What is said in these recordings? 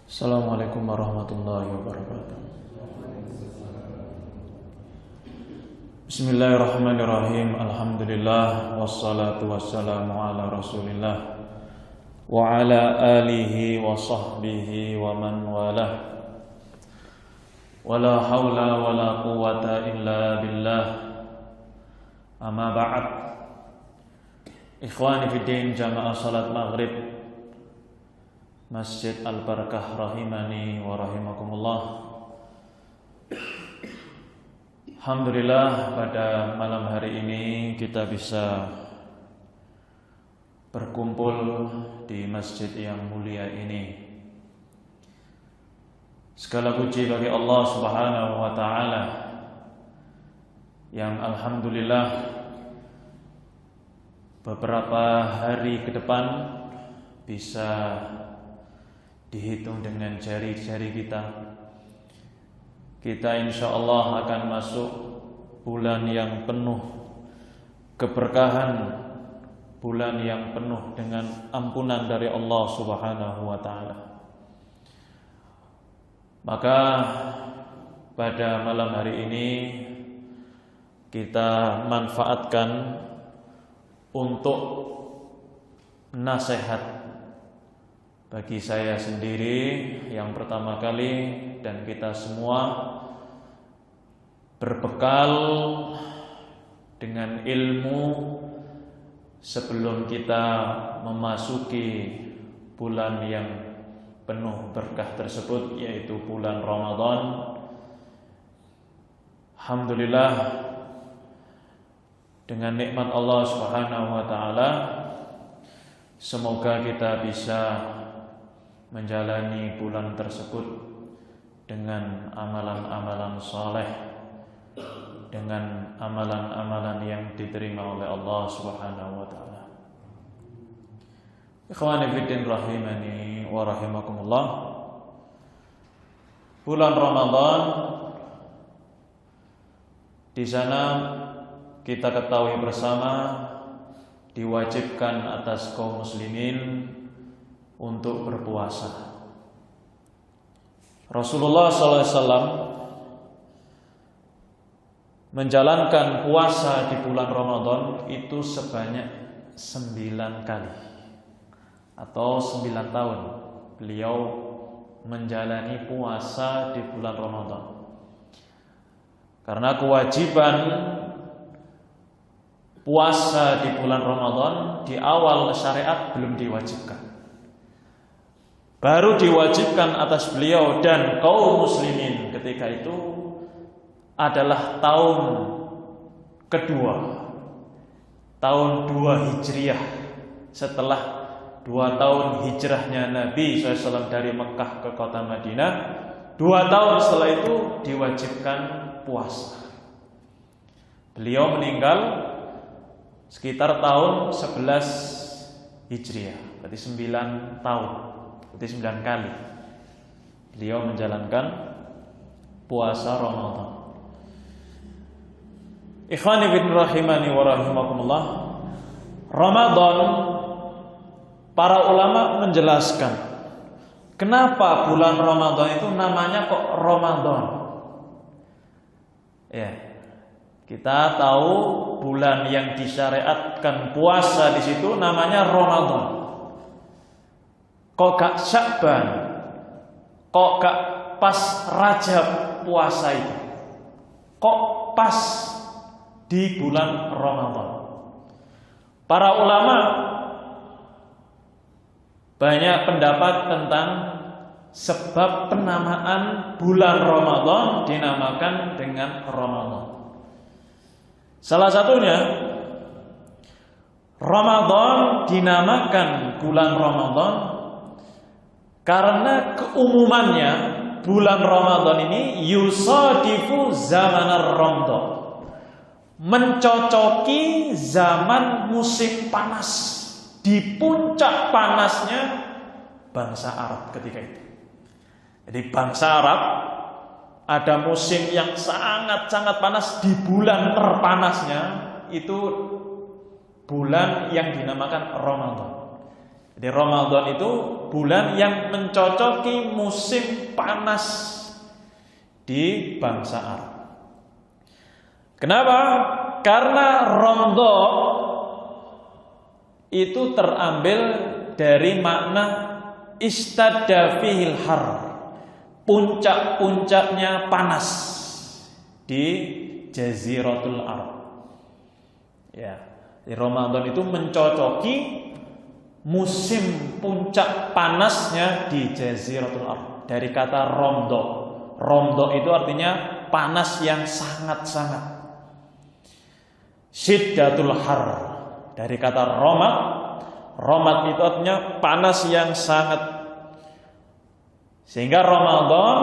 Assalamualaikum warahmatullahi wabarakatuh. Bismillahirrahmanirrahim. Alhamdulillah wassalatu wassalamu ala Rasulillah wa ala alihi wa sahbihi wa man walah. Wala haula wala quwwata illa billah. Amma ba'd. Ikhwani fid din, jamaah salat maghrib Masjid Al-Barakah rahimani wa rahimakumullah. Alhamdulillah, pada malam hari ini kita bisa berkumpul di masjid yang mulia ini. Segala puji bagi Allah Subhanahu wa taala yang alhamdulillah beberapa hari ke depan bisa dihitung dengan jari-jari kita. Kita insya Allah akan masuk bulan yang penuh keberkahan, bulan yang penuh dengan ampunan dari Allah Subhanahu wa taala. Maka pada malam hari ini kita manfaatkan untuk nasihat bagi saya sendiri yang pertama kali, dan kita semua berbekal dengan ilmu sebelum kita memasuki bulan yang penuh berkah tersebut, yaitu bulan Ramadan. Alhamdulillah, dengan nikmat Allah Subhanahu wa taala, semoga kita bisa menjalani bulan tersebut dengan amalan-amalan saleh, dengan amalan-amalan yang diterima oleh Allah Subhanahu wa taala. Ikhwani fiddin rahimani wa rahimakumullah. Bulan Ramadan, di sana kita ketahui bersama diwajibkan atas kaum muslimin untuk berpuasa. Rasulullah SAW menjalankan puasa di bulan Ramadan itu sebanyak 9 kali atau 9 tahun beliau menjalani puasa di bulan Ramadan. Karena kewajiban puasa di bulan Ramadan di awal syariat belum diwajibkan. Baru diwajibkan atas beliau dan kaum muslimin ketika itu adalah tahun kedua, tahun 2 Hijriah, setelah 2 tahun hijrahnya Nabi SAW dari Mekah ke kota Madinah. 2 tahun setelah itu diwajibkan puasa. Beliau meninggal sekitar tahun 11 Hijriah, berarti 9 tahun. Berarti 9 kali beliau menjalankan puasa Ramadan. Ikhwani bin rahimani wa rahimakumullah. Ramadan, para ulama menjelaskan kenapa bulan Ramadan itu namanya kok Ramadan. Ya, kita tahu bulan yang disyariatkan puasa di situ namanya Ramadan. Kok gak Sya'ban? Kok gak pas Rajab puasa itu? Kok pas di bulan Ramadan? Para ulama banyak pendapat tentang sebab penamaan bulan Ramadan dinamakan dengan Ramadan. Salah satunya, Ramadan dinamakan bulan Ramadan karena keumumannya bulan Ramadan ini yusadifu zamanar Ramadan, mencocoki zaman musim panas, di puncak panasnya bangsa Arab ketika itu. Jadi bangsa Arab ada musim yang sangat-sangat panas, di bulan terpanasnya itu bulan yang dinamakan Ramadan. Jadi Ramadan itu bulan yang mencocoki musim panas di bangsa Arab. Kenapa? Karena Romdo itu terambil dari makna istadda fihil har, puncak-puncaknya panas di Jaziratul Arab. Ya, di Ramadan itu mencocoki musim puncak panasnya di Jaziratul Arab. Dari kata Romdo. Romdo itu artinya panas yang sangat-sangat. Syiddatul har, dari kata romat. Romat itu artinya panas yang sangat. Sehingga Ramadan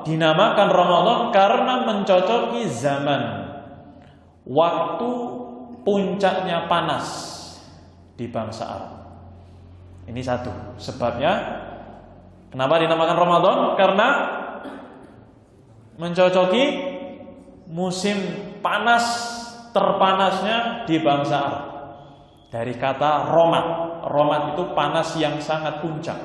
dinamakan Ramadan karena mencocoki zaman, waktu puncaknya panas di bangsa Arab. Ini satu sebabnya kenapa dinamakan Ramadan, karena mencocoki musim panas terpanasnya di bangsa Arab. Dari kata romat. Romat itu panas yang sangat puncak.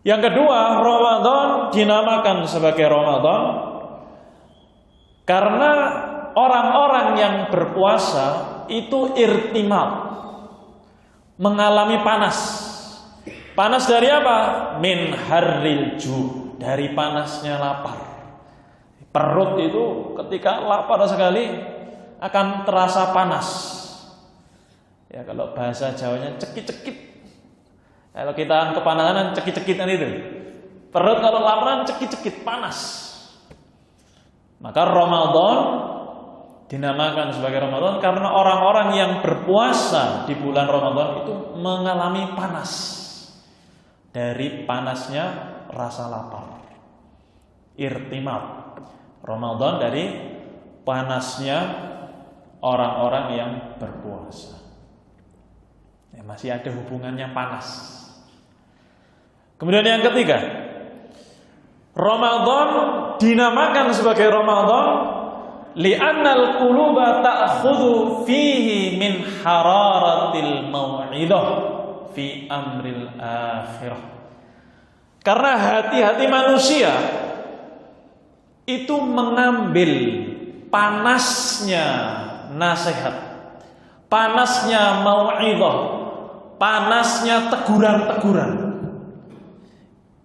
Yang kedua, Ramadan dinamakan sebagai Ramadan karena orang-orang yang berpuasa itu irtimal, mengalami panas. Panas dari apa? Min harril ju, dari panasnya lapar. Perut itu ketika lapar sekali akan terasa panas. Ya, kalau bahasa Jawanya cekit-cekit. Kalau kita kepanasan cekit-cekitan itu. Perut kalau laparan cekit-cekit panas. Maka Ramadan dinamakan sebagai Ramadan karena orang-orang yang berpuasa di bulan Ramadan itu mengalami panas. Dari panasnya rasa lapar. Irtimat. Ramadan dari panasnya orang-orang yang berpuasa. Ya, masih ada hubungannya panas. Kemudian yang ketiga, Ramadan dinamakan sebagai Ramadan li'annal quluba ta'khudhu fihi min hararatil mau'idah fi amril akhirah. Karena hati-hati manusia itu mengambil panasnya nasihat, panasnya mau'idhah, panasnya teguran-teguran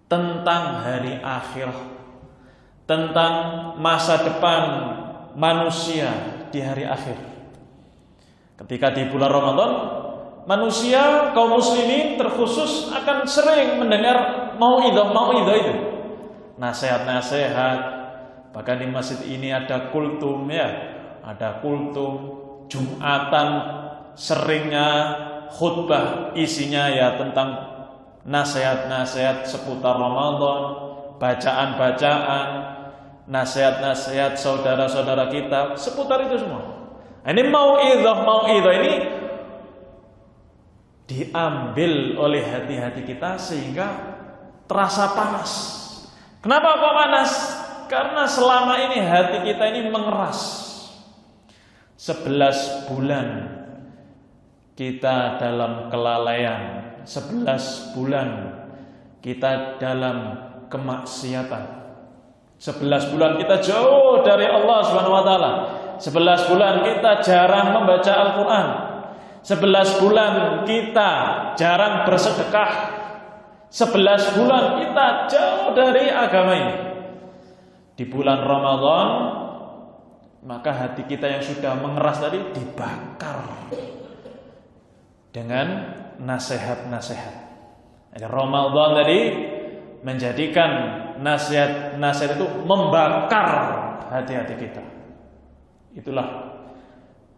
tentang hari akhirah, tentang masa depan manusia di hari akhir. Ketika di bulan Ramadan, manusia kaum muslimin terkhusus akan sering mendengar mau'idhah itu, nasihat-nasihat. Bahkan di masjid ini ada kultum, ya, ada kultum Jumatan, seringnya khutbah isinya ya tentang nasihat-nasihat seputar Ramadan, bacaan-bacaan, nasihat-nasihat saudara-saudara kita seputar itu semua. Ini mau'idhah ini diambil oleh hati-hati kita sehingga terasa panas. Kenapa kok panas? Karena selama ini hati kita ini mengeras. 11 bulan kita dalam kelalaian, 11 bulan kita dalam kemaksiatan, 11 bulan kita jauh dari Allah Subhanahu wa taala, 11 bulan kita jarang membaca Al-Quran, 11 bulan kita jarang bersedekah, 11 bulan kita jauh dari agama ini. Di bulan Ramadan, maka hati kita yang sudah mengeras tadi dibakar dengan nasihat-nasihat. Jadi Ramadan tadi menjadikan nasihat-nasihat itu membakar hati-hati kita. Itulah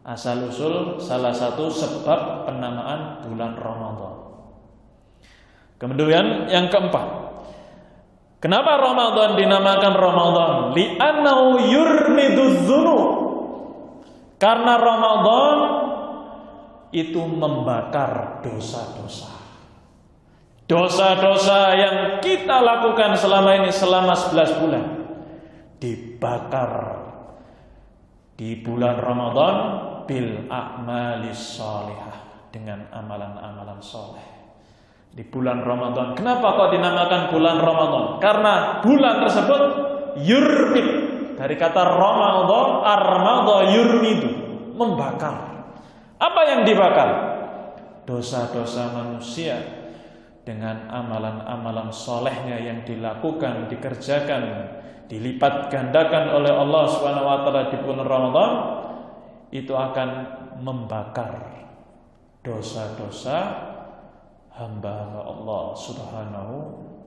asal usul salah satu sebab penamaan bulan Ramadan. Kemudian yang keempat, kenapa Ramadan dinamakan Ramadan? Li'annahu yurmiduz dzunub. Karena Ramadan itu membakar dosa-dosa. Dosa-dosa yang kita lakukan selama ini selama 11 bulan dibakar di bulan Ramadan bil a'malis shalihah, dengan amalan-amalan soleh. di bulan Ramadan. Kenapa kok dinamakan bulan Ramadan? Karena bulan tersebut yurmid, dari kata Ramadan, armada yurmidu, membakar. Apa yang dibakar? Dosa-dosa manusia dengan amalan-amalan solehnya yang dilakukan, dikerjakan, dilipat gandakan oleh Allah Subhanahu wa taala di bulan Ramadan, itu akan membakar dosa-dosa hamba-hamba Allah Subhanahu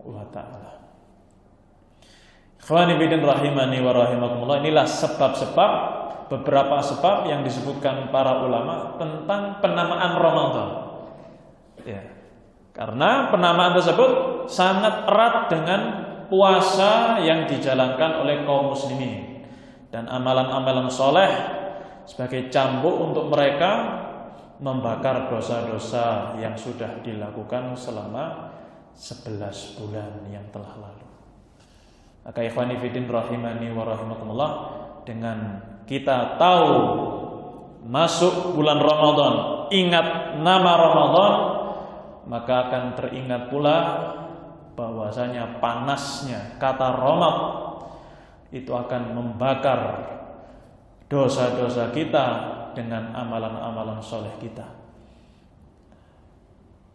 wa taala. Ikhwani bidin rahimani wa rahimakumullah, inilah sebab-sebab, beberapa sebab yang disebutkan para ulama tentang penamaan Ramadan. Ya. Karena penamaan tersebut sangat erat dengan puasa yang dijalankan oleh kaum muslimin dan amalan-amalan soleh sebagai cambuk untuk mereka membakar dosa-dosa yang sudah dilakukan selama 11 bulan yang telah lalu. Maka ikhwani fiddin rahimani wa rahimakumullah, dengan kita tahu masuk bulan Ramadan, ingat nama Ramadan, maka akan teringat pula bahwasanya panasnya kata Ramad itu akan membakar dosa-dosa kita dengan amalan-amalan soleh kita.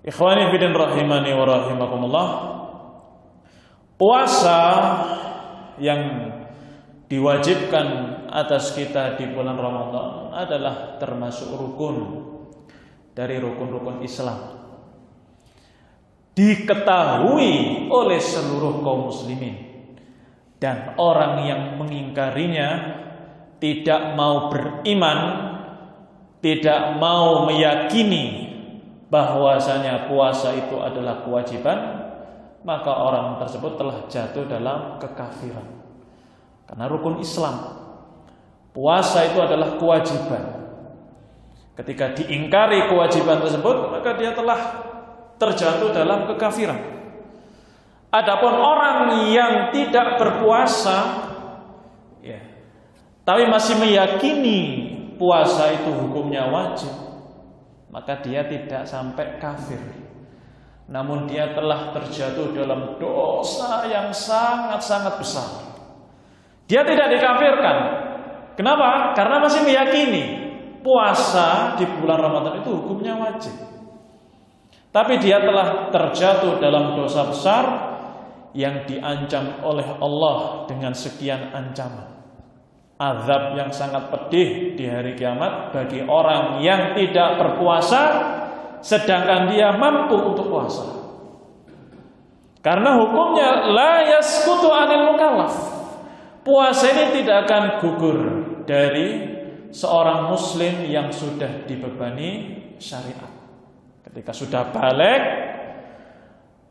Ikhwani fiddin rahimani wa rahimakumullah, puasa yang diwajibkan atas kita di bulan Ramadan adalah termasuk rukun dari rukun-rukun Islam, diketahui oleh seluruh kaum muslimin, dan orang yang mengingkarinya, tidak mau beriman, tidak mau meyakini bahwasanya puasa itu adalah kewajiban, maka orang tersebut telah jatuh dalam kekafiran. Karena rukun Islam, puasa itu adalah kewajiban. Ketika diingkari kewajiban tersebut, maka dia telah terjatuh dalam kekafiran. Adapun orang yang tidak berpuasa, ya, tapi masih meyakini puasa itu hukumnya wajib, maka dia tidak sampai kafir. Namun dia telah terjatuh dalam dosa yang sangat-sangat besar. Dia tidak dikafirkan. Kenapa? Karena masih meyakini puasa di bulan Ramadan itu hukumnya wajib. Tapi dia telah terjatuh dalam dosa besar yang diancam oleh Allah dengan sekian ancaman. Azab yang sangat pedih di hari kiamat bagi orang yang tidak berpuasa sedangkan dia mampu untuk puasa. Karena hukumnya la yasqutu anil mukallaf. Puasa ini tidak akan gugur dari seorang muslim yang sudah dibebani syariat. Ketika sudah balik,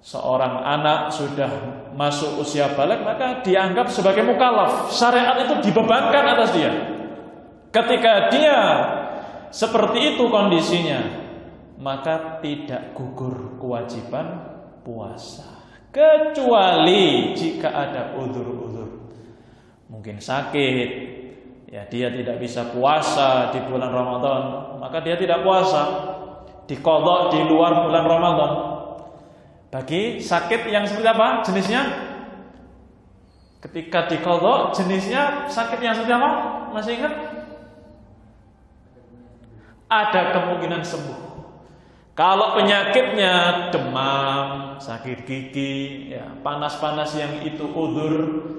seorang anak sudah masuk usia balik, maka dianggap sebagai mukallaf. Syariat itu dibebankan atas dia. Ketika dia seperti itu kondisinya, maka tidak gugur kewajiban puasa, kecuali jika ada udzur-udzur. Mungkin sakit, ya dia tidak bisa puasa di bulan Ramadan, maka dia tidak puasa, diqadha di luar bulan Ramadan. Bagi sakit yang seperti apa jenisnya? Ketika diqadha jenisnya sakit yang seperti apa? Masih ingat? Ada kemungkinan sembuh. Kalau penyakitnya demam, sakit gigi, ya, panas-panas yang itu udzur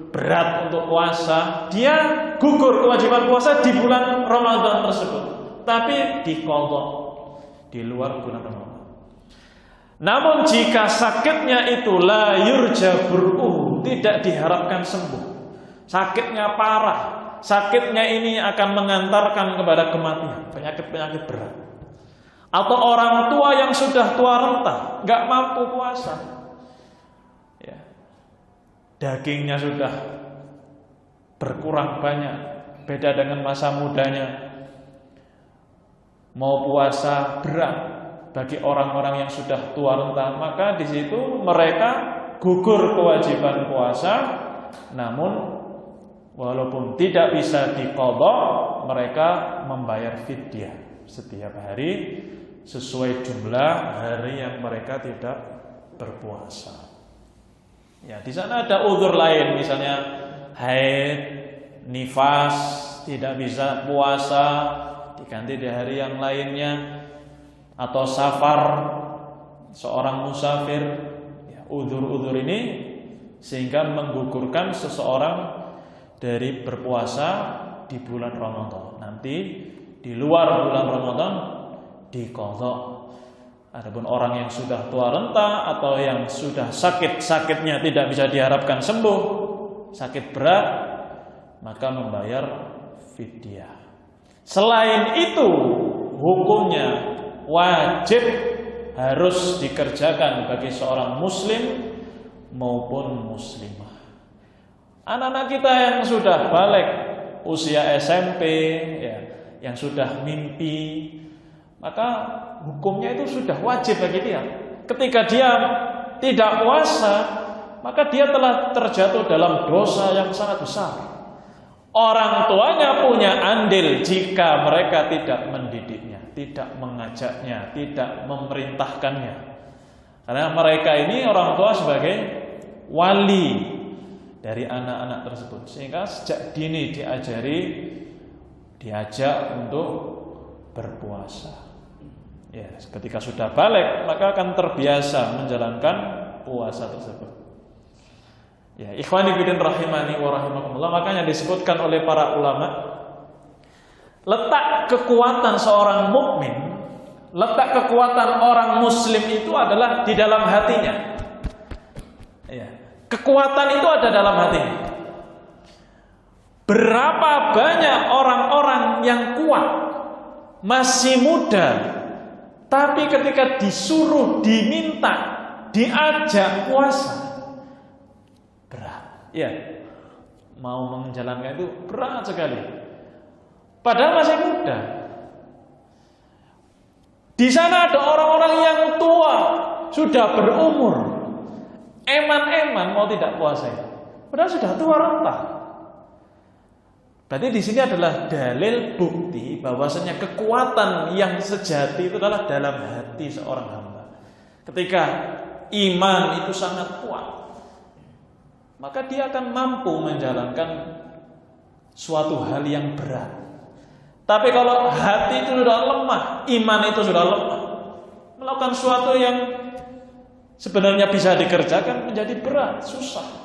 berat untuk puasa, dia gugur kewajiban puasa di bulan Ramadan tersebut, tapi diqadha di luar bulan Ramadan. Namun jika sakitnya itu la yurja bur'uhu, tidak diharapkan sembuh, sakitnya parah, sakitnya ini akan mengantarkan kepada kematian, penyakit-penyakit berat, atau orang tua yang sudah tua renta, nggak mampu puasa, ya, dagingnya sudah berkurang banyak, beda dengan masa mudanya, mau puasa berat bagi orang-orang yang sudah tua renta, maka di situ mereka gugur kewajiban puasa. Namun walaupun tidak bisa diqadha, mereka membayar fidyah setiap hari sesuai jumlah hari yang mereka tidak berpuasa. Ya, di sana ada uzur lain, misalnya haid, nifas, tidak bisa puasa, diganti di hari yang lainnya, atau safar, seorang musafir. Ya, uzur-uzur ini sehingga menggugurkan seseorang dari berpuasa di bulan Ramadan. Nanti di luar bulan Ramadan diqadha. Adapun orang yang sudah tua renta atau yang sudah sakitnya tidak bisa diharapkan sembuh, sakit berat, maka membayar fidyah. Selain itu, hukumnya wajib harus dikerjakan bagi seorang muslim maupun muslimah. Anak-anak kita yang sudah balik usia SMP, ya, yang sudah mimpi, maka hukumnya itu sudah wajib bagi dia. Ketika dia tidak puasa, maka dia telah terjatuh dalam dosa yang sangat besar. Orang tuanya punya andil jika mereka tidak mendidiknya, tidak mengajaknya, tidak memerintahkannya. Karena mereka ini orang tua sebagai wali dari anak-anak tersebut, sehingga sejak dini diajak untuk berpuasa. Ya, ketika sudah balik maka akan terbiasa menjalankan puasa tersebut. Ya, ikhwani fillah rahimani wa rahimakumullah, makanya disebutkan oleh para ulama, letak kekuatan seorang mukmin, letak kekuatan orang muslim itu adalah di dalam hatinya. Ya. Kekuatan itu ada dalam hatinya. Berapa banyak orang-orang yang kuat, masih muda, tapi ketika disuruh, diminta, diajak puasa, berat. Ya, mau menjalankan itu berat sekali. Padahal masih muda. Di sana ada orang-orang yang tua, sudah berumur, eman-eman mau tidak puasa, padahal sudah tua renta. Berarti di sini adalah dalil bukti bahwasanya kekuatan yang sejati itu adalah dalam hati seorang hamba. Ketika iman itu sangat kuat, maka dia akan mampu menjalankan suatu hal yang berat. Tapi kalau hati itu sudah lemah, iman itu sudah lemah, melakukan suatu yang sebenarnya bisa dikerjakan menjadi berat, susah.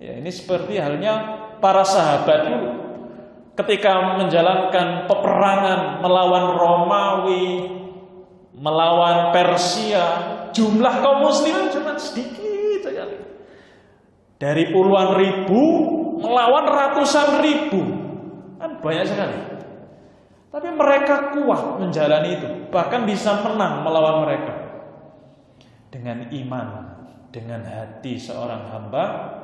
Ya, ini seperti halnya para sahabat dulu ketika menjalankan peperangan melawan Romawi, melawan Persia, jumlah kaum muslimin cuma sedikit saja. Dari puluhan ribu melawan ratusan ribu, kan banyak sekali. Tapi mereka kuat menjalani itu, bahkan bisa menang melawan mereka. Dengan iman, dengan hati seorang hamba,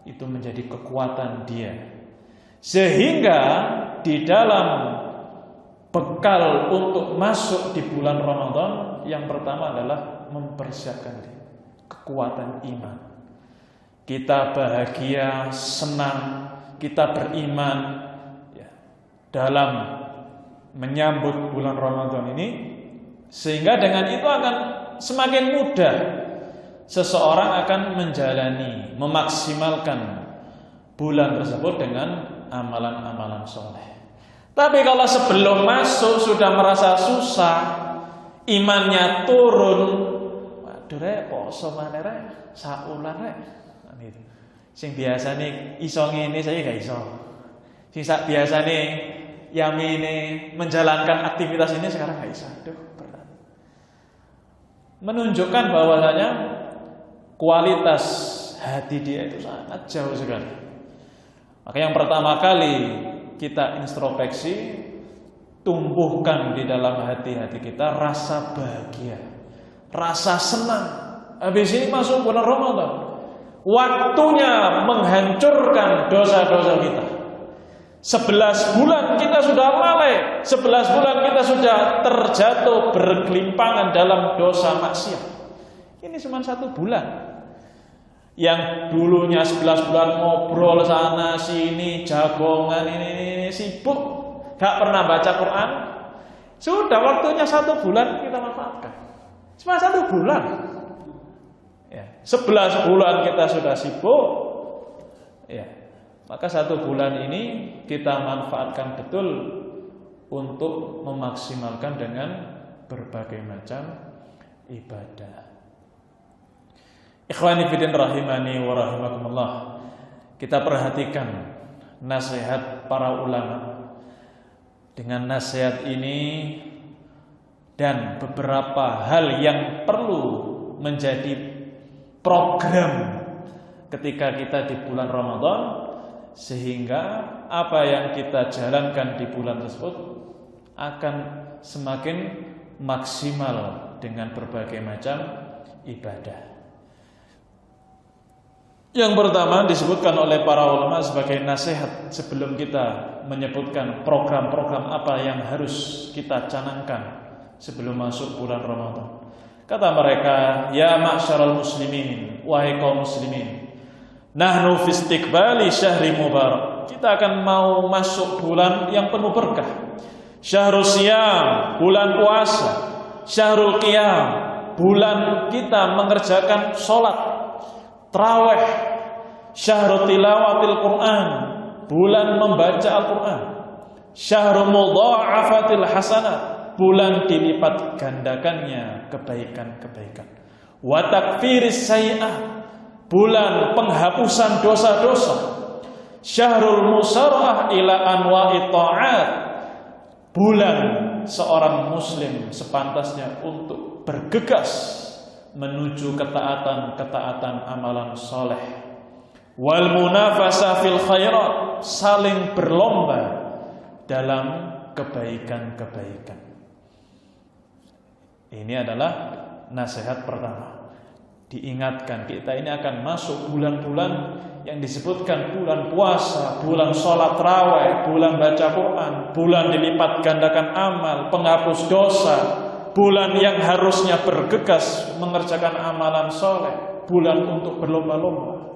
itu menjadi kekuatan dia. Sehingga di dalam bekal untuk masuk di bulan Ramadan, yang pertama adalah mempersiapkan diri, kekuatan iman. Kita bahagia, senang, kita beriman ya, dalam menyambut bulan Ramadan ini, sehingga dengan itu akan semakin mudah seseorang akan menjalani, memaksimalkan bulan tersebut dengan amalan-amalan soleh. Tapi kalau sebelum masuk sudah merasa susah, imannya turun, waduh rek, poso maneh rek, saulan rek. Gitu. Sing biasane iso ngene saya gak iso. Sing sak biasane yamine menjalankan aktivitas ini sekarang gak iso. Aduh, berat. Menunjukkan bahwasanya kualitas hati dia itu sangat jauh sekali. Maka yang pertama kali kita introspeksi, tumbuhkan di dalam hati-hati kita rasa bahagia, rasa senang. Habis ini masuk bulan Ramadan, waktunya menghancurkan dosa-dosa kita. 11 bulan kita sudah lalai, 11 bulan kita sudah terjatuh bergelimpangan dalam dosa maksiat. Ini cuma 1 bulan. Yang dulunya 11 bulan ngobrol sana sini, jagongan ini sibuk, gak pernah baca Quran, sudah waktunya 1 bulan kita manfaatkan. Cuma 1 bulan. Ya, 11 bulan kita sudah sibuk. Ya, maka 1 bulan ini kita manfaatkan betul untuk memaksimalkan dengan berbagai macam ibadah. Ikhwani fillah rahimani wa rahimakumullah. Kita perhatikan nasihat para ulama. Dengan nasihat ini dan beberapa hal yang perlu menjadi program ketika kita di bulan Ramadan, sehingga apa yang kita jalankan di bulan tersebut akan semakin maksimal dengan berbagai macam ibadah. Yang pertama disebutkan oleh para ulama sebagai nasihat sebelum kita menyebutkan program-program apa yang harus kita canangkan sebelum masuk bulan Ramadan. Kata mereka, ya ma'syaral muslimin, wahai kaum muslimin, nahnu fi istiqbali syahri mubarak. Kita akan mau masuk bulan yang penuh berkah. Syahrul siyam, bulan puasa. Syahrul qiyam, bulan kita mengerjakan sholat tarawih. Syahrul tilawatil Quran, bulan membaca Al-Quran. Syahrul mudha'afatil hasanat, bulan dilipat gandakannya kebaikan-kebaikan. Wa takfiris sayyi'ah, bulan penghapusan dosa-dosa. Syahrul musara'ah ila anwa'i ta'at, bulan seorang muslim sepantasnya untuk bergegas menuju ketaatan-ketaatan amalan soleh. Wal munafasa fil khairat, saling berlomba dalam kebaikan-kebaikan. Ini adalah nasihat pertama. Diingatkan kita ini akan masuk bulan-bulan yang disebutkan bulan puasa, bulan sholat tarawih, bulan baca Quran, bulan dilipat gandakan amal, penghapus dosa, bulan yang harusnya bergegas mengerjakan amalan soleh, bulan untuk berlomba-lomba.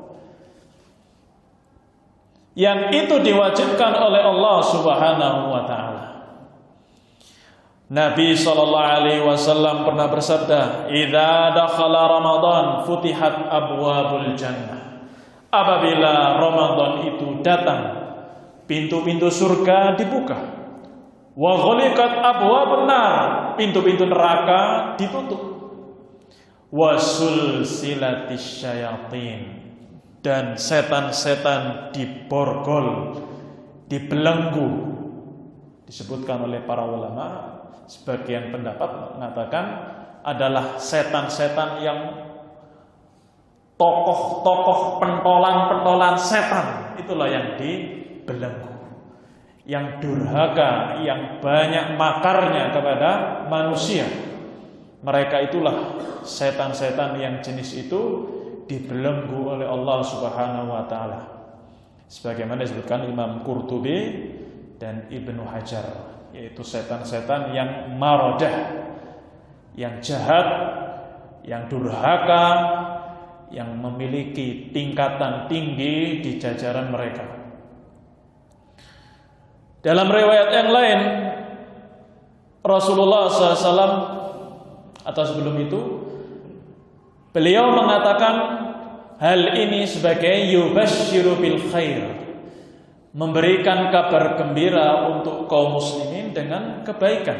Yang itu diwajibkan oleh Allah Subhanahu wa taala. Nabi SAW pernah bersabda, "Idza dakhala Ramadan futihat abwabul jannah." Apabila Ramadan itu datang, pintu-pintu surga dibuka. Wa ghuliqat abwabun nar, pintu-pintu neraka ditutup. Wa sulsilatis syayatin, dan setan-setan diborgol, dibelenggu. Disebutkan oleh para ulama, sebagian pendapat mengatakan adalah setan-setan yang tokoh-tokoh pentolan-pentolan setan, itulah yang dibelenggu, yang durhaka, yang banyak makarnya kepada manusia. Mereka itulah setan-setan yang jenis itu dibelenggu oleh Allah Subhanahu wa taala. Sebagaimana disebutkan Imam Qurtubi dan Ibnu Hajar, yaitu setan-setan yang maradah, yang jahat, yang durhaka, yang memiliki tingkatan tinggi di jajaran mereka. Dalam riwayat yang lain, Rasulullah SAW atau sebelum itu, beliau mengatakan hal ini sebagai yubashshiru bil khair, memberikan kabar gembira untuk kaum muslimin dengan kebaikan,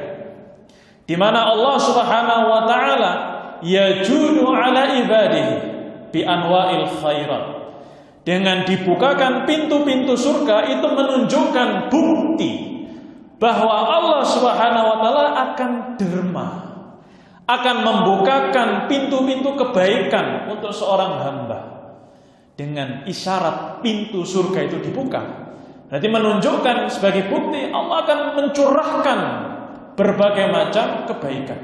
di mana Allah Subhanahu wa taala yajudu ala ibadihi bi anwa'il khairat. Dengan dibukakan pintu-pintu surga itu menunjukkan bukti bahwa Allah Subhanahu wa taala akan derma, akan membukakan pintu-pintu kebaikan untuk seorang hamba. Dengan isyarat pintu surga itu dibuka, berarti menunjukkan sebagai bukti Allah akan mencurahkan berbagai macam kebaikan.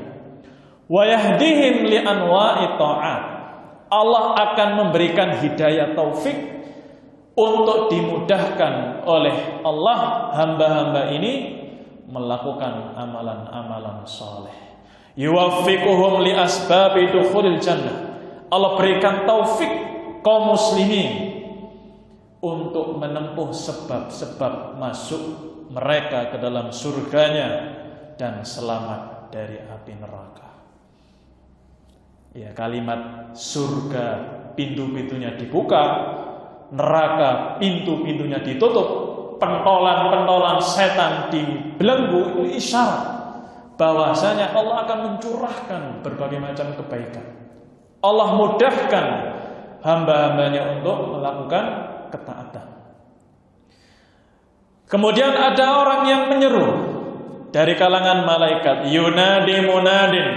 Wa yahdihim li anwa'i ta'at, Allah akan memberikan hidayah taufik untuk dimudahkan oleh Allah hamba-hamba ini melakukan amalan-amalan saleh. Yuwaffiquhum li asbabi dukhulil jannah, Allah berikan taufik kaum muslimin untuk menempuh sebab-sebab masuk mereka ke dalam surganya dan selamat dari api neraka. Ya, kalimat surga pintu-pintunya dibuka, neraka pintu-pintunya ditutup, pentolan-pentolan setan dibelenggu, itu isyarat bahwasanya Allah akan mencurahkan berbagai macam kebaikan. Allah mudahkan hamba-hambanya untuk melakukan ketaatan. Kemudian ada orang yang menyeru dari kalangan malaikat, yunadi munadin,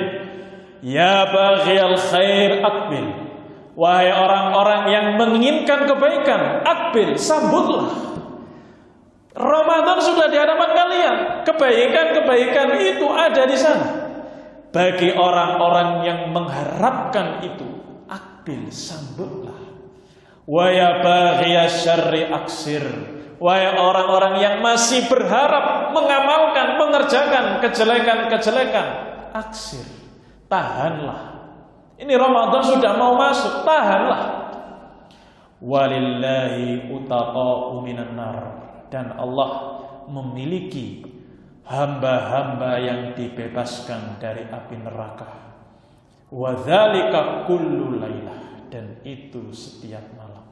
ya baghiyal khair aqbil. Wahai orang-orang yang menginginkan kebaikan, aqbil, sambutlah. Ramadan sudah di hadapan kalian. Kebaikan-kebaikan itu ada di sana. Bagi orang-orang yang mengharapkan itu, aqbil, sambutlah. Wa ya baghiyasy syarri aksir. Wahai orang-orang yang masih berharap mengamalkan, mengerjakan kejelekan-kejelekan, aksir, tahanlah. Ini Ramadan sudah mau masuk, tahanlah. Walillahi utaqa'u minan nar. Dan Allah memiliki hamba-hamba yang dibebaskan dari api neraka. Wa dzalika kullu lailah. Dan itu setiap malam.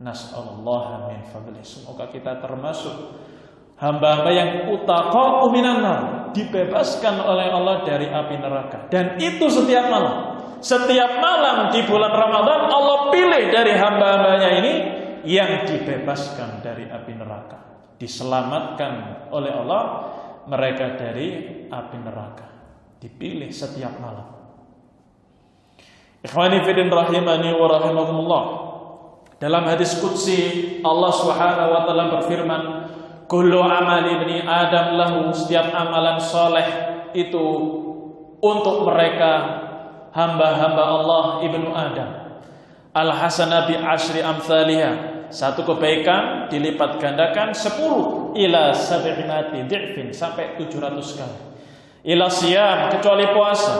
Nas'alullah min fadli. Semoga kita termasuk hamba-hamba yang utaqa'u minan nar, dibebaskan oleh Allah dari api neraka. Dan itu setiap malam. Setiap malam di bulan Ramadan Allah pilih dari hamba-hambanya ini yang dibebaskan dari api neraka, diselamatkan oleh Allah mereka dari api neraka. Dipilih setiap malam. Ikhwani fillah rahimani wa rahimakumullah. Dalam hadis qudsi Allah Subhanahu wa taala berfirman, kullu amali ibni Adam lahu, setiap amalan soleh itu untuk mereka hamba-hamba Allah ibnu Adam. Al-hasanah bi asyri amsalihha, satu kebaikan dilipat gandakan 10 ila 700 dhifin, sampai 700 kali. Ila siyam, kecuali puasa,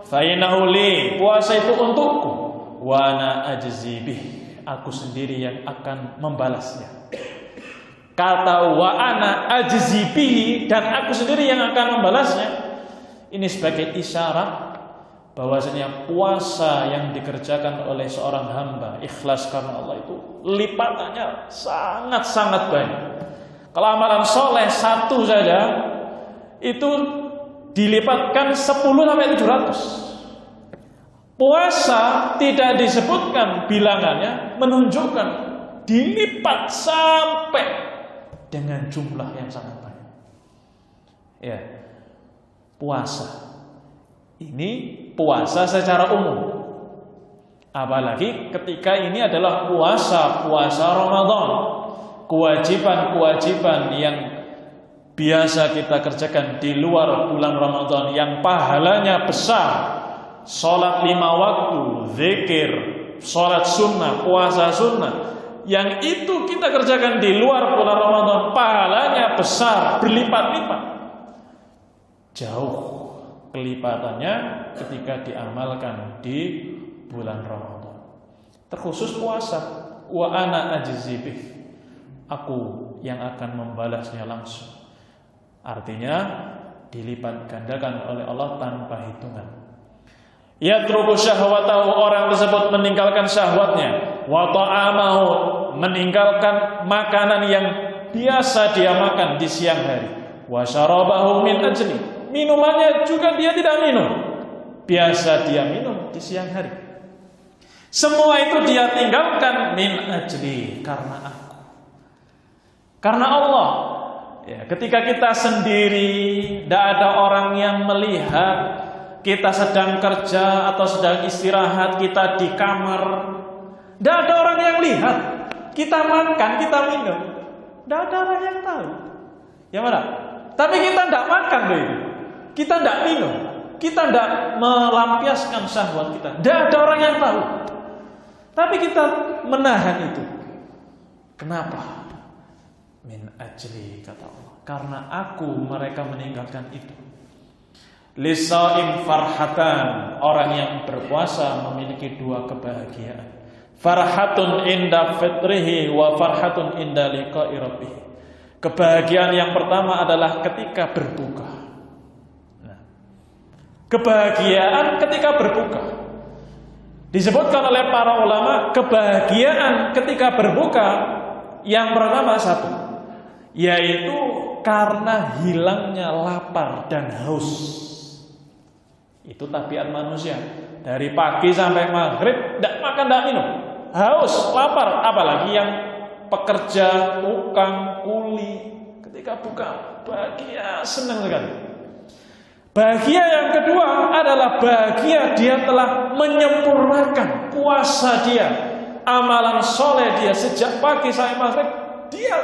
fa innahu li, puasa itu untukku, wa ana ajzi bih, aku sendiri yang akan membalasnya. Kata wa ana ajzi bihi, dan aku sendiri yang akan membalasnya, ini sebagai isyarat bahwasanya puasa yang dikerjakan oleh seorang hamba ikhlas karena Allah itu lipatannya sangat-sangat banyak. Kalau amalan soleh satu saja itu dilipatkan 10 sampai 700. Puasa tidak disebutkan bilangannya, menunjukkan dilipat sampai dengan jumlah yang sangat banyak. Ya, puasa ini puasa secara umum. Apalagi ketika ini adalah puasa Ramadan. Kewajiban-kewajiban yang biasa kita kerjakan di luar bulan Ramadan yang pahalanya besar. Salat 5 waktu, zikir, salat sunnah, puasa sunnah, yang itu kita kerjakan di luar bulan Ramadan, pahalanya besar, berlipat-lipat. Jauh kelipatannya ketika diamalkan di bulan Ramadan. Terkhusus puasa, wa ana ajzi bih, aku yang akan membalasnya langsung. Artinya dilipat gandakan oleh Allah tanpa hitungan. Yatruku syahwatahu, orang tersebut meninggalkan syahwatnya, wa ta'amahu, meninggalkan makanan yang biasa dia makan di siang hari, wa syarabahu min ajli, minumannya juga dia tidak minum, biasa dia minum di siang hari. Semua itu dia tinggalkan min ajli, karena aku, karena Allah. Ya, ketika kita sendiri, tidak ada orang yang melihat kita sedang kerja atau sedang istirahat, kita di kamar, tidak ada orang yang lihat kita makan, kita minum, tidak ada orang yang tahu. Ya mana? Tapi kita tidak makan deh. Kita tidak minum, kita tidak melampiaskan syahwat kita, tidak ada orang yang tahu. Tapi kita menahan itu. Kenapa? Min ajli, kata Allah, karena aku mereka meninggalkan itu. Lisaim farhatan, orang yang berpuasa memiliki 2 kebahagiaan. Farhatun inda fitrihi wa farhatun inda liqa'i rabbih. Kebahagiaan yang pertama adalah ketika berbuka. Kebahagiaan ketika berbuka. Disebutkan oleh para ulama, kebahagiaan ketika berbuka yang pertama satu, yaitu karena hilangnya lapar dan haus. Itu tabiat manusia. Dari pagi sampai maghrib, tidak makan, tidak minum. Haus, lapar. Apalagi yang pekerja, tukang, kuli. Ketika buka, bahagia, senang sekali. Bahagia yang kedua adalah bahagia dia telah menyempurnakan puasa dia, amalan soleh dia sejak pagi sampai maghrib, dia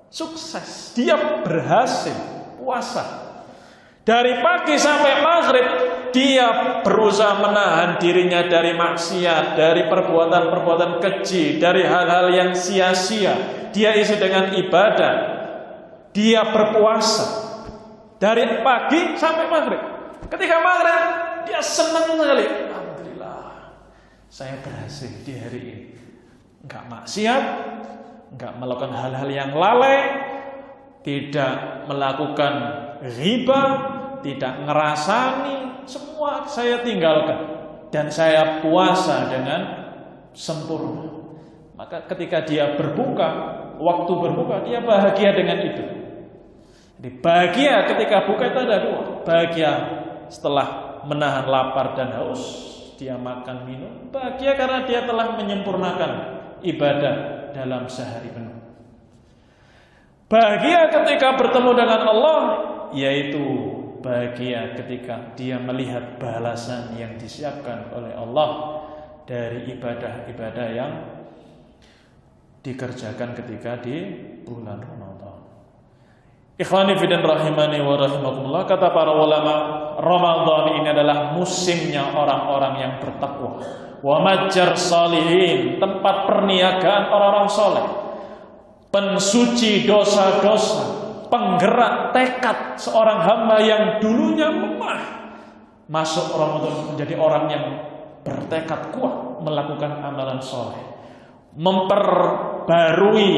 sukses, dia berhasil puasa. Dari pagi sampai maghrib dia berusaha menahan dirinya dari maksiat, dari perbuatan-perbuatan keji, dari hal-hal yang sia-sia. Dia isi dengan ibadah, dia berpuasa. Dari pagi sampai maghrib. Ketika maghrib, dia senang sekali. Alhamdulillah, saya berhasil di hari ini. Enggak maksiat, enggak melakukan hal-hal yang lalai, tidak melakukan riba, tidak ngerasani, semua saya tinggalkan. Dan saya puasa dengan sempurna. Maka ketika dia berbuka, waktu berbuka, dia bahagia dengan itu. Jadi bahagia ketika buka itu ada dua. Bahagia setelah menahan lapar dan haus, dia makan minum. Bahagia karena dia telah menyempurnakan ibadah dalam sehari penuh. Bahagia ketika bertemu dengan Allah, yaitu bahagia ketika dia melihat balasan yang disiapkan oleh Allah dari ibadah-ibadah yang dikerjakan ketika di bulan Ramadan. Ikhwani fiddin rahimani wa rahimakumullah, kata para ulama, Ramadan ini adalah musimnya orang-orang yang bertakwa. Wa majjar salihin, tempat perniagaan orang-orang soleh, pensuci dosa-dosa, penggerak tekad seorang hamba yang dulunya lemah, masuk Ramadan menjadi orang yang bertekad kuat melakukan amalan soleh, memperbarui,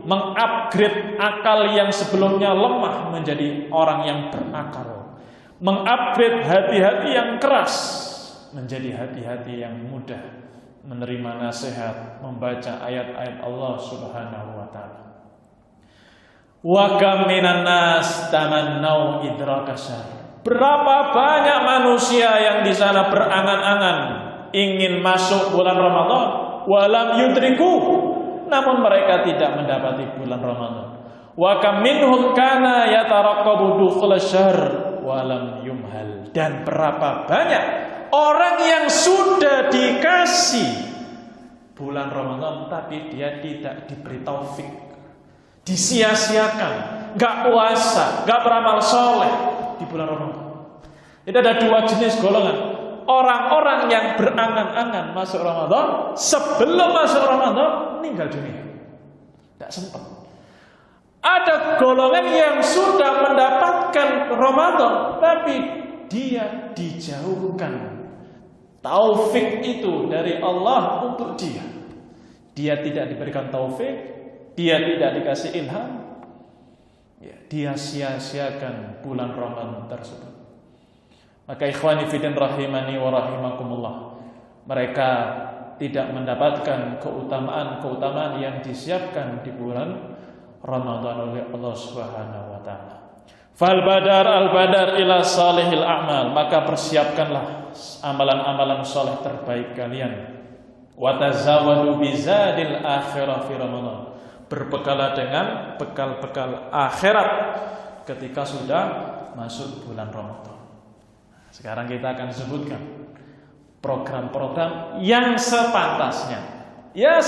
mengupgrade akal yang sebelumnya lemah menjadi orang yang berakal, mengupgrade hati-hati yang keras menjadi hati-hati yang mudah menerima nasihat, membaca ayat-ayat Allah Subhanahu wa taala. Wa kam minan nas tamannau idrakasar. Berapa banyak manusia yang di sana berangan-angan ingin masuk bulan Ramadan, walam yudriku, namun mereka tidak mendapati bulan Ramadan. Wa kam minhum kana yataraqqabu dukhul syahr wa lam yumhal. Dan berapa banyak orang yang sudah dikasih bulan Ramadan tapi dia tidak diberi taufik, disia-siakan, enggak puasa, enggak beramal soleh di bulan Ramadan. Itu ada dua jenis golongan. Orang-orang yang berangan-angan masuk Ramadan, sebelum masuk Ramadan meninggal dunia, tidak sempat. Ada golongan yang sudah mendapatkan Ramadan, tapi dia dijauhkan taufik itu dari Allah untuk dia. Dia tidak diberikan taufik, dia tidak dikasih ilham, dia sia-siakan bulan Ramadan tersebut. Maka ikhwani fiddin rahimani wa rahimakumullah, mereka tidak mendapatkan keutamaan-keutamaan yang disiapkan di bulan Ramadan oleh Allah Subhanahu wa taala. Fal badar al badar ila salihil a'mal, maka persiapkanlah amalan-amalan saleh terbaik kalian. Wa tazawwadu bizadil akhirah fi Ramadan, berbekalah dengan bekal-bekal akhirat ketika sudah masuk bulan Ramadan. Sekarang kita akan sebutkan program-program yang sepantasnya, ya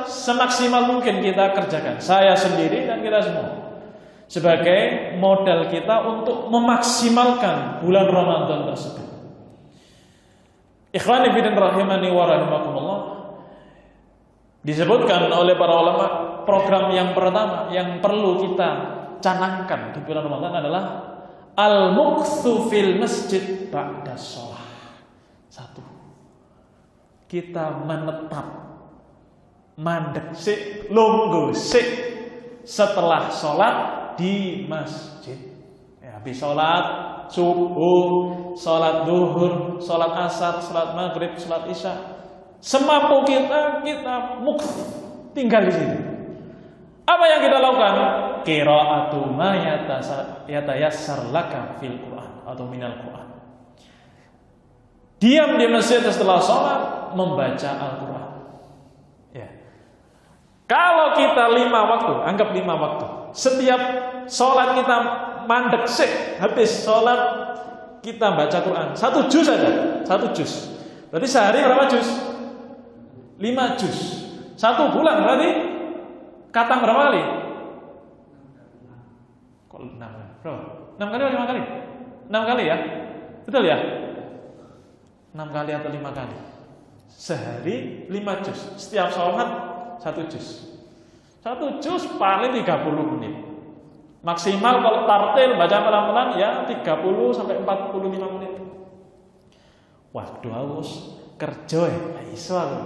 semaksimal mungkin kita kerjakan, saya sendiri dan kita semua, sebagai modal kita untuk memaksimalkan bulan Ramadan tersebut. Ikhwani fillah rahimani wa rahimakumullah, disebutkan oleh para ulama, program yang pertama yang perlu kita canangkan di bulan Ramadan adalah al-muktsu fil masjid ba'da shalah. Satu, kita menetap mandek sik, lungguh sik setelah sholat di masjid. Ya, habis sholat subuh, sholat duhur, sholat asar, sholat maghrib, sholat isya. Semampu kita tinggal di situ. Apa yang kita lakukan? Qira'atu ma yatayassar laka fil Qur'an atau minal Qur'an. Diam di masjid setelah sholat membaca Al-Quran. Ya. Kalau kita 5 waktu, anggap 5 waktu. Setiap sholat kita mandek habis sholat kita baca Quran 1 juz saja, 1 juz. Berarti sehari berapa juz? 5 juz. 1 bulan berarti khatam berapa kali? Kok 6? Berapa? 6 kali atau 5 kali? 6 kali ya? Betul ya? 6 kali atau 5 kali? Sehari 5 juz. Setiap sholat 1 juz. 1 juz paling 30 menit. Maksimal kalau tartil baca pelan-pelan ya 30 sampai 45 menit. Waktu haus kerja ya iso aku.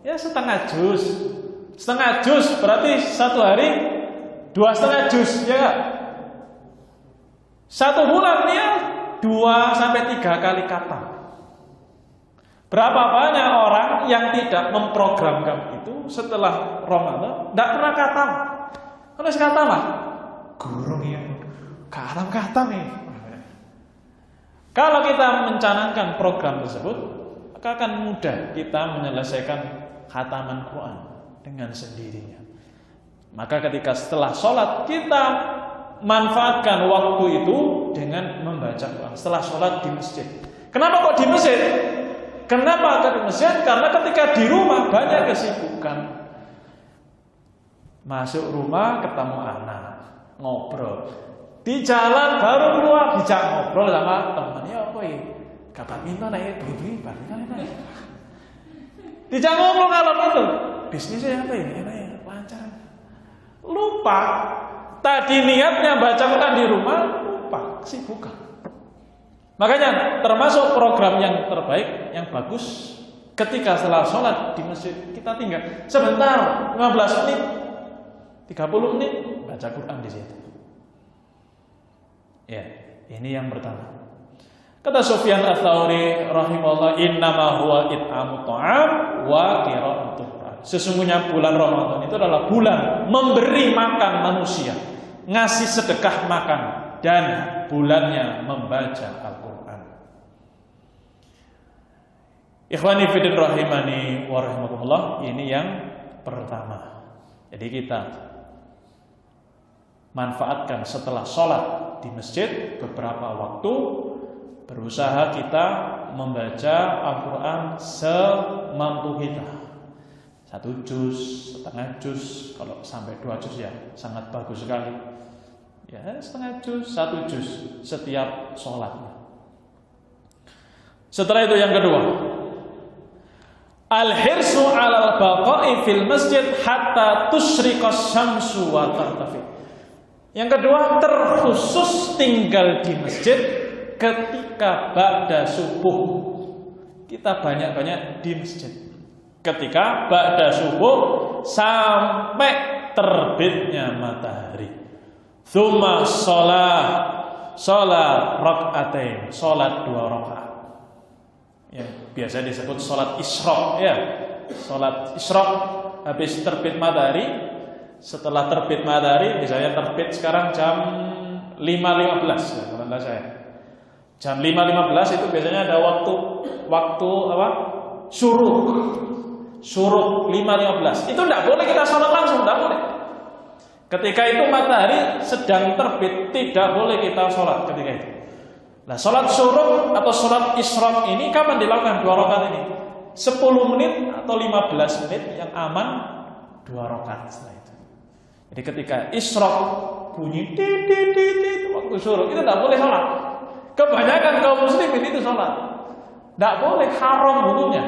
Ya setengah juz. Setengah juz berarti 1 hari 2,5 juz ya enggak? 1 bulan ya 2 sampai 3 kali khatam. Berapa banyak orang yang tidak memprogramkan itu setelah Ramadan tidak pernah khatam. Kalau khatam mah gurung ya, khatam ya. Kalau kita mencanangkan program tersebut, maka akan mudah kita menyelesaikan khataman Quran dengan sendirinya. Maka ketika setelah sholat kita manfaatkan waktu itu dengan membaca Quran. Setelah sholat di masjid. Kenapa kok di masjid? Kenapa di masjid? Karena ketika di rumah banyak kesibukan. Masuk rumah ketemu anak, ngobrol. Di jalan baru keluar dijak ngobrol sama temannya apa ya? Kapan minta naik beli balik. Dijak ngobrol kalau itu. Bisnisnya apa ya? Enak ya, lancar. Lupa. Tadi niatnya baca Quran di rumah, lupa, kesibukan. Makanya termasuk program yang terbaik, yang bagus ketika setelah sholat di masjid kita tinggal sebentar 15 menit 30 menit baca Quran di situ. Ya, ini yang pertama. Kata Sufyan Ats-Tsauri rahimahullah, innama huwa it'amut ta'am wa qira'atul Quran. Sesungguhnya bulan Ramadan itu adalah bulan memberi makan manusia, ngasih sedekah makan, dan bulannya membaca Al-Quran. Ikhwani fiddin rahimani wa rahimakumullah, ini yang pertama. Jadi kita manfaatkan setelah sholat di masjid beberapa waktu, berusaha kita membaca Al-Quran semampu kita. 1 juz, setengah juz, kalau sampai 2 juz ya sangat bagus sekali. Ya, setengah juz, 1 juz setiap sholat. Setelah itu yang kedua, al-hirsu 'alal baqa'i fil masjid hatta tusyriqas syamsu wa tartafi. Yang kedua, terkhusus tinggal di masjid ketika ba'da subuh. Kita banyak-banyak di masjid ketika ba'da subuh sampai terbitnya matahari. Tsumma sholat rak'atain, sholat 2 rakaat. Ya, biasa disebut sholat isyraq ya. Sholat isyraq habis terbit matahari. Setelah terbit matahari, misalnya terbit sekarang jam 5.15 ya, kalau enggak saya. Jam 5.15 itu biasanya ada waktu apa? Syuruk 5.15. Itu enggak boleh kita sholat langsung, enggak boleh. Ketika itu matahari sedang terbit, tidak boleh kita sholat ketika itu. Nah, sholat syuruk atau sholat isyraq ini kapan dilakukan 2 rakaat ini? 10 menit atau 15 menit yang aman 2 rakaat setelah itu. Jadi ketika isyraq bunyi titit waktu syuruk itu tidak boleh sholat. Kebanyakan kaum muslimin itu sholat. Tidak boleh, haram hukumnya.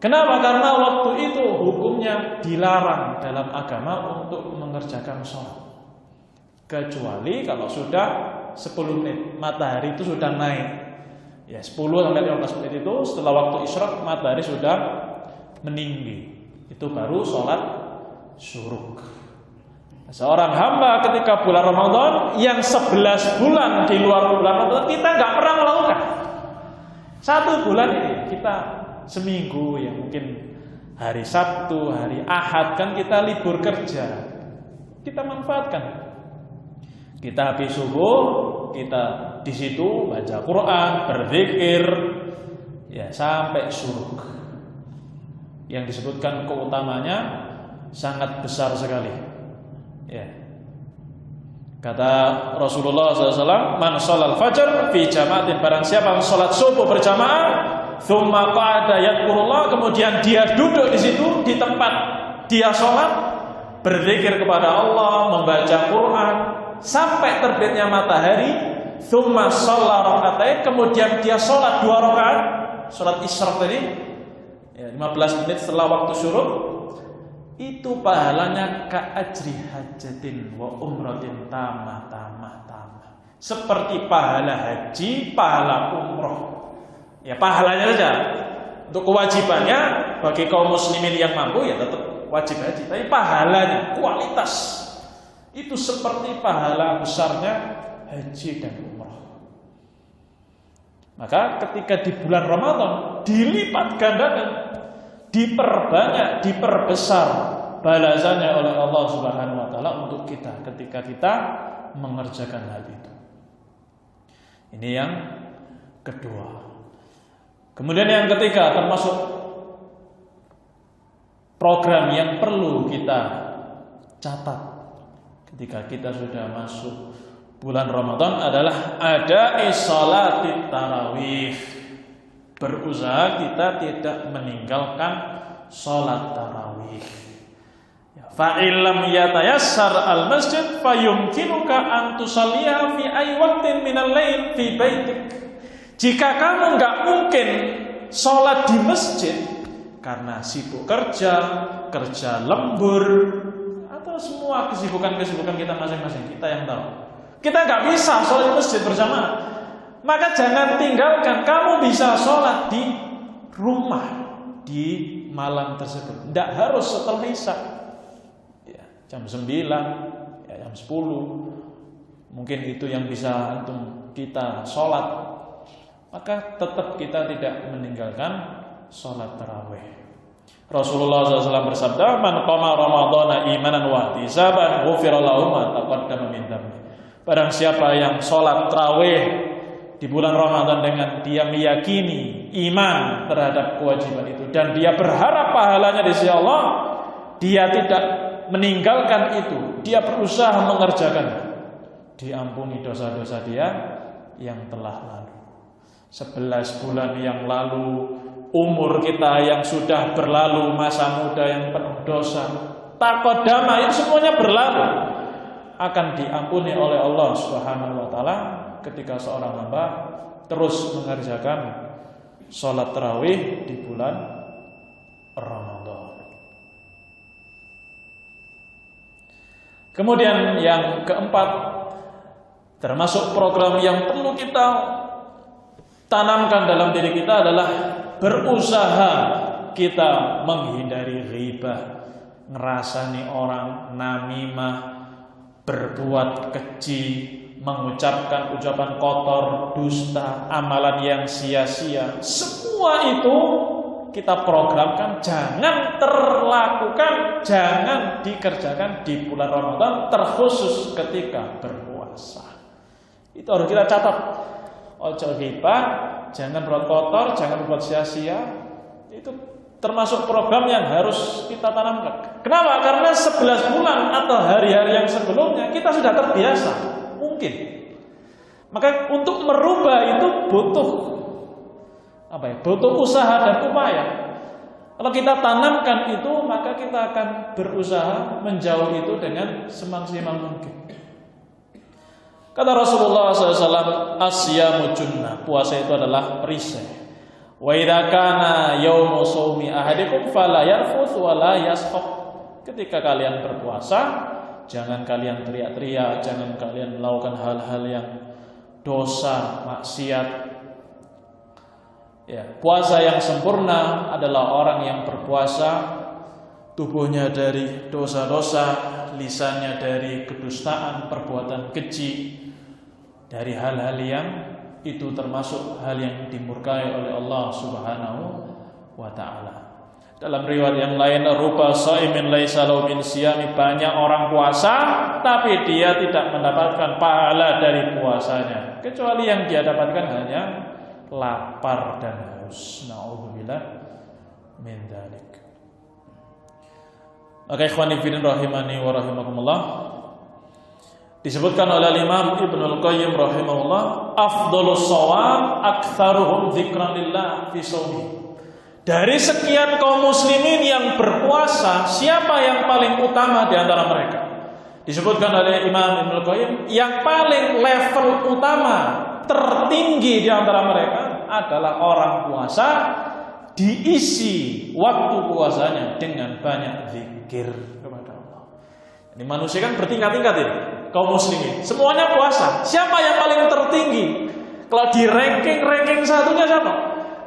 Kenapa? Karena waktu itu hukumnya dilarang dalam agama untuk mengerjakan sholat. Kecuali kalau sudah 10 menit matahari itu sudah naik. Ya, 10 sampai 15 menit itu setelah waktu isyraq matahari sudah meninggi. Itu baru sholat syuruk. Seorang hamba ketika bulan Ramadan yang 11 bulan di luar bulan Ramadan kita nggak pernah melakukan. 1 bulan ini kita seminggu ya mungkin hari Sabtu, hari Ahad kan kita libur kerja. Kita manfaatkan. Kita habis subuh, kita di situ baca Quran, berzikir ya sampai syuruk. Yang disebutkan keutamanya sangat besar sekali. Ya. Kata Rasulullah SAW, man sholal fajar fi jamaatin, barang siapa yang sholat subuh berjamaah, thumma qa'ada yadhkurullah, kemudian dia duduk di situ di tempat dia sholat, berzikir kepada Allah, membaca Quran sampai terbitnya matahari, thumma shalla raka'atain, kemudian dia sholat 2 rakaat, sholat isyraq tadi, ya, 15 menit setelah waktu syuruk. Itu pahalanya ka'ajri hajatin wa umratin tamah. Seperti pahala haji, pahala umroh. Ya pahalanya saja. Untuk kewajibannya bagi kaum muslimin yang mampu ya tetap wajib haji. Tapi pahalanya, kualitas itu seperti pahala besarnya haji dan umroh. Maka ketika di bulan Ramadan dilipat gandakan, diperbanyak, diperbesar balasannya oleh Allah Subhanahu wa taala untuk kita ketika kita mengerjakan hal itu. Ini yang kedua. Kemudian yang ketiga termasuk program yang perlu kita catat ketika kita sudah masuk bulan Ramadan adalah ada sholatit tarawih. Berusaha kita tidak meninggalkan sholat tarawih. Fa illam yatayassar al masjid fayumkinuka an tusalliha fi ay waqtin minal lail fi baitik. Jika kamu enggak mungkin sholat di masjid karena sibuk kerja lembur atau semua kesibukan kita masing-masing, kita yang tahu. Kita enggak bisa sholat di masjid bersama. Maka jangan tinggalkan, kamu bisa sholat di rumah di malam tersebut. Tidak harus setelah isya ya, jam 9 ya, jam 10. Mungkin itu yang bisa untuk kita sholat. Maka tetap kita tidak meninggalkan sholat tarawih. Rasulullah SAW bersabda, man qama ramadhana imanan wa ihtisaban ghufira lahu ma taqaddama min dhanbi. Barang siapa yang sholat tarawih di bulan Ramadan dengan dia meyakini iman terhadap kewajiban itu dan dia berharap pahalanya di sisi Allah, dia tidak meninggalkan itu, dia berusaha mengerjakannya, diampuni dosa-dosa dia yang telah lalu. 11 bulan yang lalu, umur kita yang sudah berlalu, masa muda yang penuh dosa, taqaddama, itu semuanya berlalu, akan diampuni oleh Allah Subhanahu wa taala ketika seorang hamba terus mengerjakan sholat tarawih di bulan Ramadan. Kemudian yang keempat, termasuk program yang perlu kita tanamkan dalam diri kita adalah berusaha kita menghindari ghibah, ngerasani orang, namimah, berbuat keji, mengucapkan ucapan kotor, dusta, amalan yang sia-sia. Semua itu kita programkan jangan terlakukan, jangan dikerjakan di bulan Ramadan, terkhusus ketika berpuasa. Itu harus kita catat. Ojo ghibah, jangan berbuat kotor, jangan berbuat sia-sia. Itu termasuk program yang harus kita tanamkan. Kenapa? Karena 11 bulan atau hari-hari yang sebelumnya kita sudah terbiasa. Mungkin. Maka untuk merubah itu butuh butuh usaha dan upaya. Kalau kita tanamkan itu, maka kita akan berusaha menjauh itu dengan semaksimal mungkin. Kata Rasulullah SAW, asyamu junnah, puasa itu adalah perisai. Wa idza kana yaumu shaumi ahadikum fala yarfuth wa la yaskhab. Ketika kalian berpuasa, jangan kalian teriak-teriak, jangan kalian melakukan hal-hal yang dosa, maksiat. Ya, puasa yang sempurna adalah orang yang berpuasa tubuhnya dari dosa-dosa, lisannya dari kedustaan, perbuatan keji, dari hal-hal yang itu termasuk hal yang dimurkai oleh Allah Subhanahu wa ta'ala. Dalam riwayat yang lain, rupa shaimin laisa lahu min siyami, banyak orang puasa tapi dia tidak mendapatkan pahala dari puasanya, kecuali yang dia dapatkan hanya lapar dan haus. Na'udzubillah min dzalik. Maka ikhwani fillah rahimani wa rahimakumullah, disebutkan oleh Imam Ibnul Qayyim rahimahullah, afdhalus shawam aktsaruhum dzikran lillah fi shaumi. Dari sekian kaum muslimin yang berpuasa, siapa yang paling utama di antara mereka? Disebutkan oleh Imam Ibnul Qayyim, yang paling level utama, tertinggi di antara mereka adalah orang puasa, diisi waktu puasanya dengan banyak zikir kepada Allah. Ini manusia kan bertingkat-tingkat ini, kaum muslimin semuanya puasa. Siapa yang paling tertinggi? Kalau di ranking satunya siapa?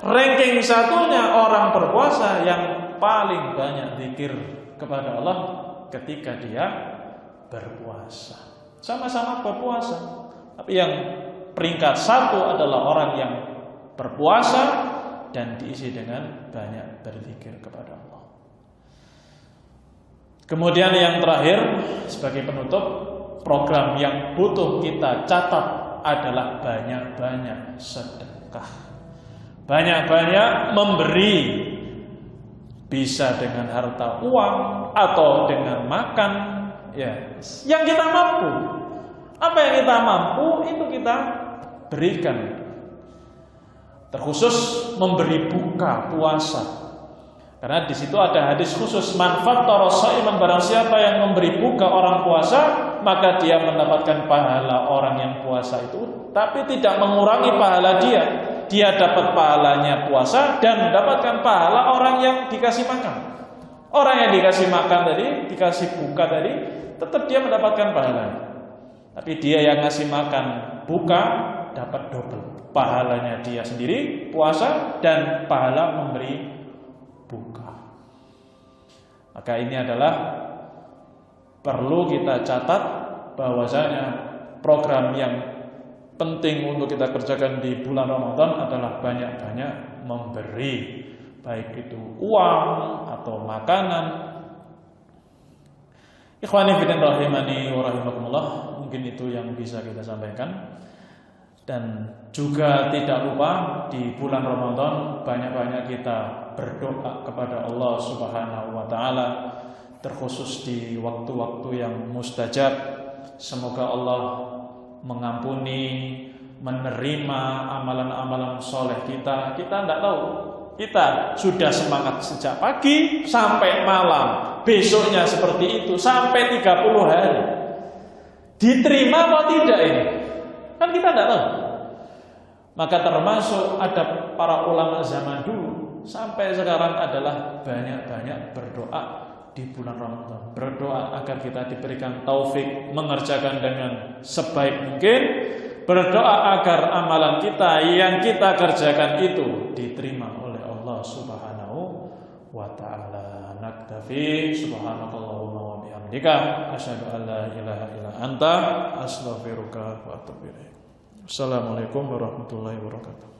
Ranking satunya orang berpuasa yang paling banyak zikir kepada Allah ketika dia berpuasa. Sama-sama berpuasa, tapi yang peringkat satu adalah orang yang berpuasa dan diisi dengan banyak berzikir kepada Allah. Kemudian yang terakhir sebagai penutup, program yang butuh kita catat adalah banyak-banyak sedekah. Banyak-banyak memberi, bisa dengan harta uang atau dengan makan, ya, yang kita mampu. Apa yang kita mampu itu kita berikan. Terkhusus memberi buka puasa, karena di situ ada hadis khusus, manfaat shaiman, barang siapa yang memberi buka orang puasa, maka dia mendapatkan pahala orang yang puasa itu, tapi tidak mengurangi pahala dia. Dia dapat pahalanya puasa dan mendapatkan pahala orang yang dikasih makan. Orang yang dikasih makan tadi, dikasih buka tadi, tetap dia mendapatkan pahalanya. Tapi dia yang ngasih makan buka dapat double. Pahalanya dia sendiri puasa dan pahala memberi buka. Maka ini adalah perlu kita catat bahwasanya program yang penting untuk kita kerjakan di bulan Ramadan adalah banyak-banyak memberi, baik itu uang atau makanan. Ikhwani fillah rahimani wa rahimakumullah, mungkin itu yang bisa kita sampaikan. Dan juga tidak lupa di bulan Ramadan banyak-banyak kita berdoa kepada Allah Subhanahu wa ta'ala, terkhusus di waktu-waktu yang mustajab. Semoga Allah mengampuni, menerima amalan-amalan soleh kita. Kita tidak tahu, kita sudah semangat sejak pagi sampai malam, besoknya seperti itu sampai 30 hari. Diterima atau tidak ini? Kan kita tidak tahu. Maka termasuk ada para ulama zaman dulu sampai sekarang adalah banyak-banyak berdoa di bulan Ramadan. Berdoa agar kita diberikan taufik mengerjakan dengan sebaik mungkin. Berdoa agar amalan kita yang kita kerjakan itu diterima oleh Allah Subhanahu wa ta'ala. Naktafi subhanakallahumma wa bihamdika asyhadu an la ilaha illa anta astaghfiruka wa atubu ilaik. Assalamualaikum warahmatullahi wabarakatuh.